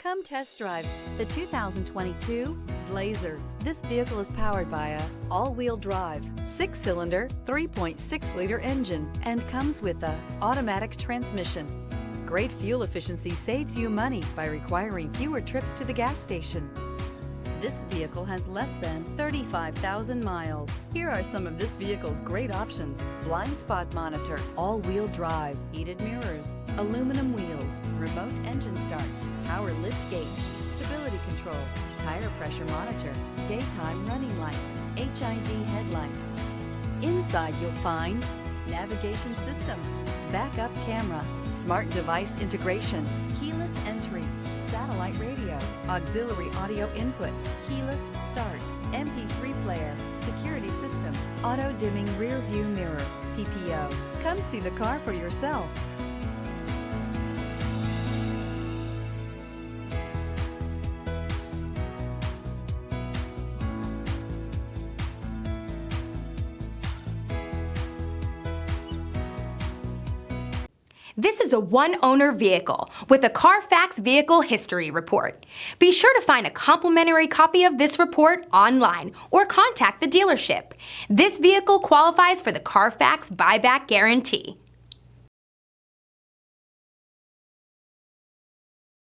Come test drive the 2022 Blazer. This vehicle is powered by a all-wheel drive, 6-cylinder, 3.6-liter engine and comes with a automatic transmission. Great fuel efficiency saves you money by requiring fewer trips to the gas station. This vehicle has less than 35,000 miles. Here are some of this vehicle's great options: blind spot monitor, all-wheel drive, heated mirrors, aluminum wheels, remote engine start, power lift gate, stability control, tire pressure monitor, daytime running lights, HID headlights. Inside you'll find navigation system, backup camera, smart device integration, keyless entry, satellite radio, auxiliary audio input, keyless start, MP3 player, security system, auto dimming rear view mirror, PPO. Come see the car for yourself. This is a one-owner vehicle with a Carfax Vehicle History Report. Be sure to find a complimentary copy of this report online or contact the dealership. This vehicle qualifies for the Carfax Buyback Guarantee.